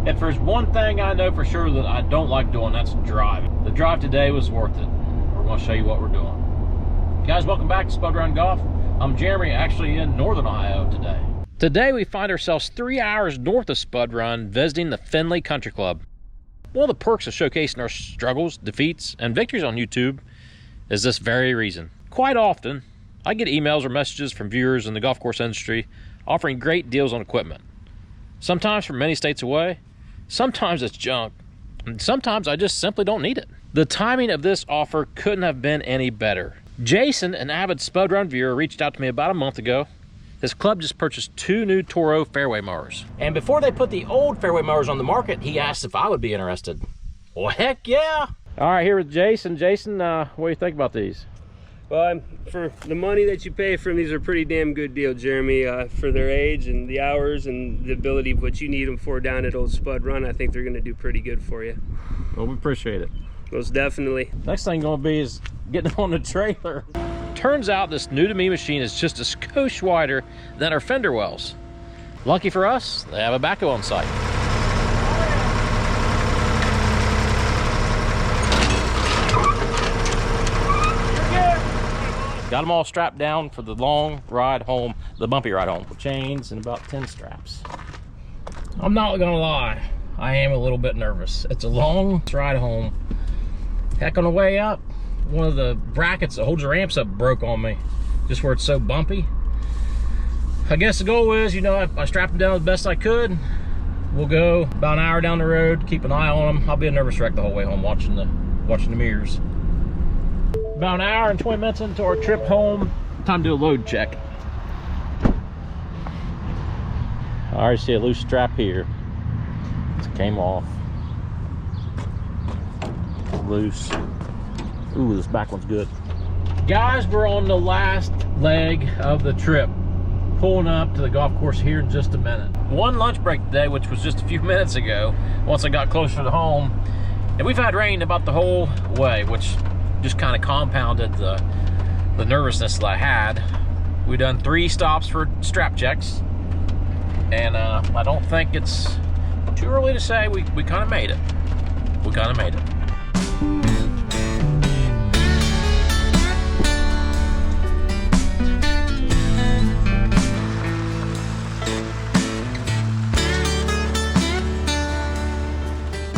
If there's one thing I know for sure that I don't like doing, that's driving. The drive today was worth it. We're going to show you what we're doing. Guys, welcome back to Spud Run Golf. I'm Jeremy, actually in Northern Ohio today. Today we find ourselves 3 hours north of Spud Run, visiting the Findlay Country Club. One of the perks of showcasing our struggles, defeats, and victories on YouTube is this very reason. Quite often, I get emails or messages from viewers in the golf course industry offering great deals on equipment. Sometimes from many states away, sometimes it's junk, and sometimes I just simply don't need it. The timing of this offer couldn't have been any better. Jason, an avid Spud Run viewer, reached out to me about a month ago. His club just purchased 2 new Toro fairway mowers. And before they put the old fairway mowers on the market, he asked if I would be interested. Well, heck yeah! All right, here with Jason. Jason, what do you think about these? Well, for the money that you pay for them, these are a pretty damn good deal, Jeremy. For their age and the hours and the ability of what you need them for down at Old Spud Run, I think they're going to do pretty good for you. Well, we appreciate it. Most definitely. Next thing going to be is getting them on the trailer. Turns out this new to me machine is just a skosh wider than our fender wells. Lucky for us, they have a backhoe on site. Got them all strapped down for the long ride home, the bumpy ride home, with chains and about 10 straps. I'm not gonna lie, I am a little bit nervous. It's a long ride home. Heck, on the way up, one of the brackets that holds the ramps up broke on me, just where it's so bumpy. I guess the goal is, you know, I strapped them down as best I could. We'll go about an hour down the road, keep an eye on them. I'll be a nervous wreck the whole way home watching the mirrors. About an hour and 20 minutes into our trip home, time to do a load check. I already see a loose strap here. It came off. Loose. Ooh, this back one's good. Guys, we're on the last leg of the trip. Pulling up to the golf course here in just a minute. One lunch break today, which was just a few minutes ago, once I got closer to home. And we've had rain about the whole way, which just kind of compounded the nervousness that I had. We've done 3 stops for strap checks. And I don't think it's too early to say we kind of made it. We kind of made it.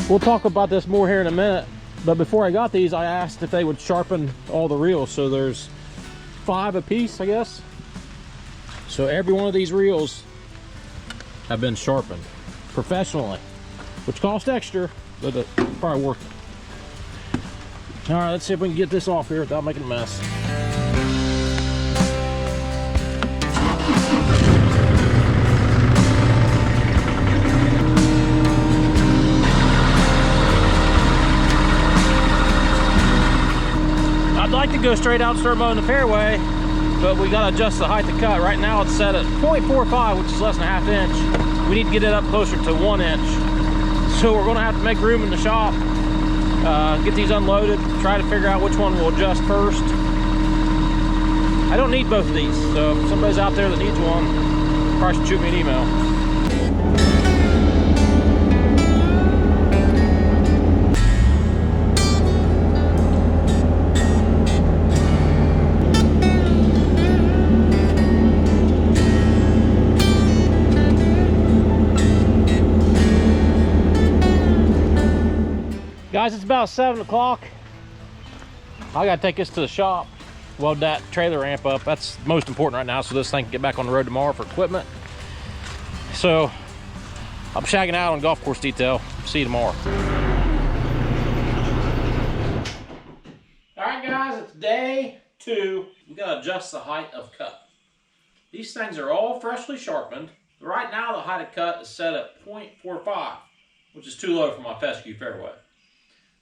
We'll talk about this more here in a minute, but before I got these, I asked if they would sharpen all the reels. So there's 5 apiece, I guess. So every one of these reels have been sharpened professionally, which cost extra, but it's probably worth it. All right, let's see if we can get this off here without making a mess. I'd like to go straight out and start mowing the fairway, but we gotta adjust the height of the cut. Right now it's set at 0.45, which is less than a half inch. We need to get it up closer to 1 inch. So we're gonna have to make room in the shop, get these unloaded, try to figure out which one we'll adjust first. I don't need both of these, so if somebody's out there that needs one, probably should shoot me an email. Guys, it's about 7 o'clock. I gotta take this to the shop, weld that trailer ramp up. That's most important right now, so this thing can get back on the road tomorrow for equipment. So I'm shagging out on golf course detail. See you tomorrow. All right, guys, it's day 2. We gotta adjust the height of cut. These things are all freshly sharpened. Right now, the height of cut is set at 0.45, which is too low for my fescue fairway.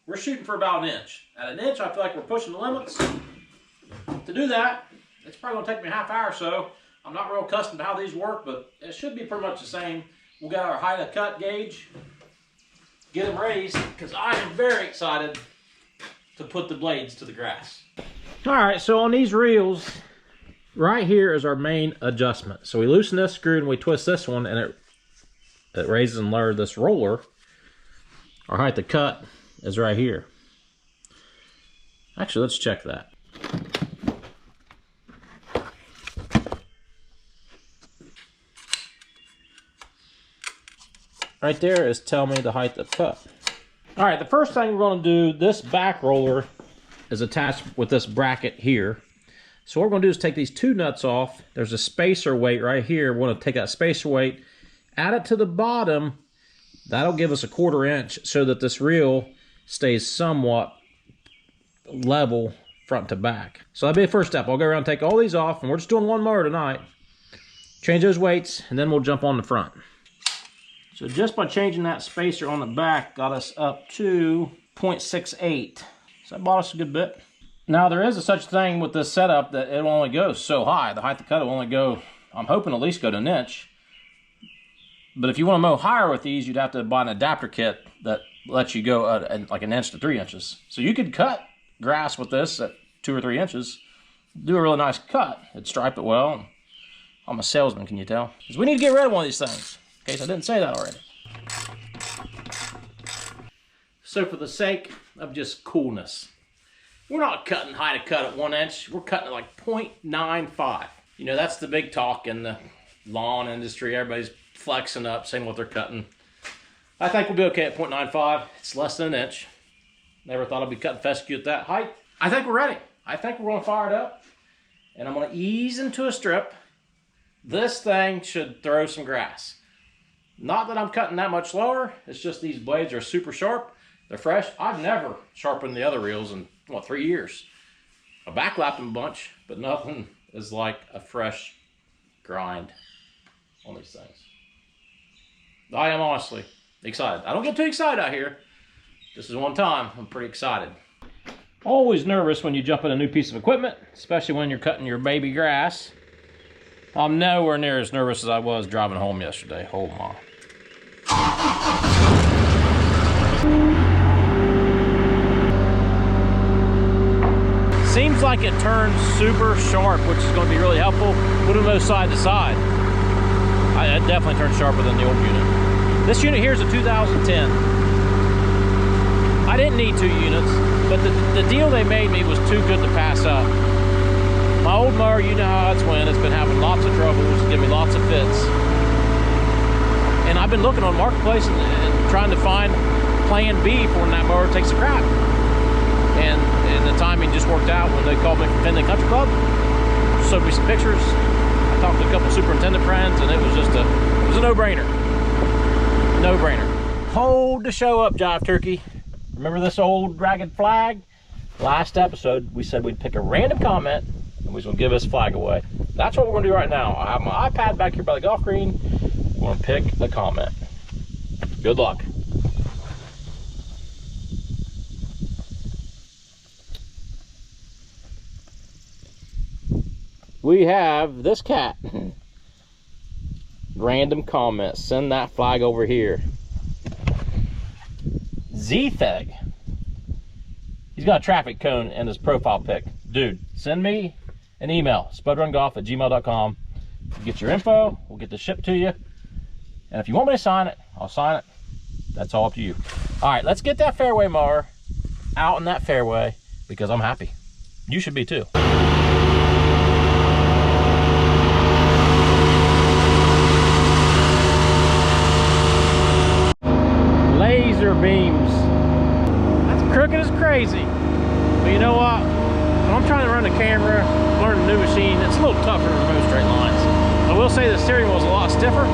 We're shooting for about 1 inch. At 1 inch, I feel like we're pushing the limits. To do that, it's probably gonna take me a half hour or so. I'm not real accustomed to how these work, but it should be pretty much the same. We got our height of cut gauge. Get them raised, because I am very excited to put the blades to the grass. All right, so on these reels, right here is our main adjustment. So we loosen this screw and we twist this one, and it raises and lowers this roller Our height to cut is right here. Actually, let's check that. Right there is telling me the height of cut. All right, the first thing we're going to do, this back roller is attached with this bracket here. So what we're going to do is take these two nuts off. There's a spacer weight right here. We're going to take that spacer weight, add it to the bottom. That'll give us a 1/4 inch so that this reel stays somewhat level front to back. So that'll be the first step. I'll go around and take all these off, and we're just doing one mower tonight. Change those weights, and then we'll jump on the front. So just by changing that spacer on the back got us up to 0.68. So that bought us a good bit. Now there is a such thing with this setup that it will only go so high. The height to cut will only go, I'm hoping at least go to 1 inch. But if you want to mow higher with these, you'd have to buy an adapter kit that lets you go like 1 inch to 3 inches. So you could cut grass with this at 2 or 3 inches, do a really nice cut. It'd stripe it well. I'm a salesman, can you tell? Because we need to get rid of one of these things. In case I didn't say that already. So for the sake of just coolness, we're not cutting high to cut at 1 inch. We're cutting at like 0.95. You know, that's the big talk in the lawn industry. Everybody's flexing up, saying what they're cutting. I think we'll be okay at 0.95. It's less than 1 inch. Never thought I'd be cutting fescue at that height. I think we're ready. I think we're gonna fire it up, and I'm gonna ease into a strip. This thing should throw some grass. Not that I'm cutting that much lower, it's just these blades are super sharp. They're fresh. I've never sharpened the other reels in, what, 3 years. I backlapped them a bunch, but nothing is like a fresh grind on these things. I am honestly excited. I don't get too excited out here. This is one time, I'm pretty excited. Always nervous when you jump in a new piece of equipment, especially when you're cutting your baby grass. I'm nowhere near as nervous as I was driving home yesterday. Oh my. Seems like it turns super sharp, which is going to be really helpful. Put them both side to side. It definitely turns sharper than the old unit. This unit here is a 2010. I didn't need 2 units, but the deal they made me was too good to pass up. My old mower, you know how it's went. It's been having lots of troubles, giving me lots of fits. And I've been looking on Marketplace and trying to find plan B for when that mower takes a crap. And the timing just worked out when they called me from Findlay Country Club. Showed me some pictures. I talked to a couple superintendent friends, and it was just a no-brainer. No-brainer. Hold the show up, Jive Turkey. Remember this old ragged flag? Last episode, we said we'd pick a random comment and we was gonna give this flag away. That's what we're gonna do right now. I have my iPad back here by the golf green. We're gonna pick a comment. Good luck. We have this cat. Random comment. Send that flag over here. Z-Theg. He's got a traffic cone in his profile pic. Dude, send me an email, spudrungolf@gmail.com. Get your info, we'll get this shipped to you. And if you want me to sign it, I'll sign it. That's all up to you. All right, let's get that fairway mower out in that fairway because I'm happy. You should be too. Laser beams. That's crooked as crazy. But you know what? When I'm trying to run the camera, learn a new machine, it's a little tougher to remove straight lines. I will say the steering wheel is a lot stiffer,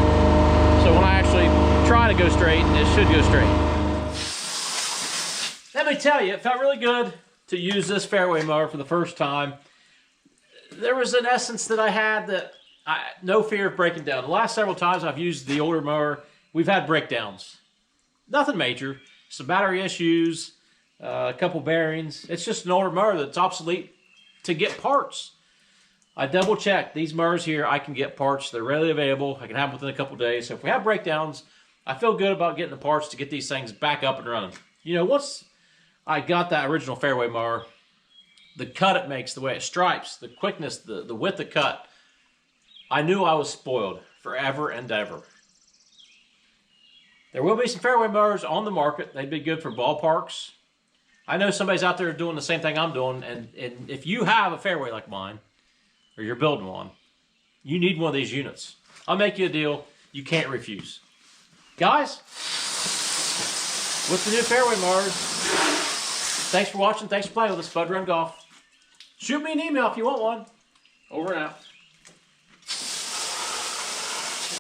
so when I actually try to go straight, it should go straight. Let me tell you, it felt really good to use this fairway mower for the first time. There was an essence that I had that no fear of breaking down. The last several times I've used the older mower, we've had breakdowns. Nothing major, some battery issues, a couple bearings. It's just an older mower that's obsolete to get parts. I double checked these mowers here. I can get parts. They're readily available. I can have them within a couple days. So if we have breakdowns, I feel good about getting the parts to get these things back up and running. You know, once I got that original fairway mower, the cut it makes, the way it stripes, the quickness, the width of cut, I knew I was spoiled forever and ever. There will be some fairway mowers on the market. They'd be good for ballparks. I know somebody's out there doing the same thing I'm doing, and if you have a fairway like mine, or you're building one, you need one of these units. I'll make you a deal you can't refuse. Guys, with the new fairway mowers, thanks for watching. Thanks for playing with us, Spud Run Golf. Shoot me an email if you want one. Over and out.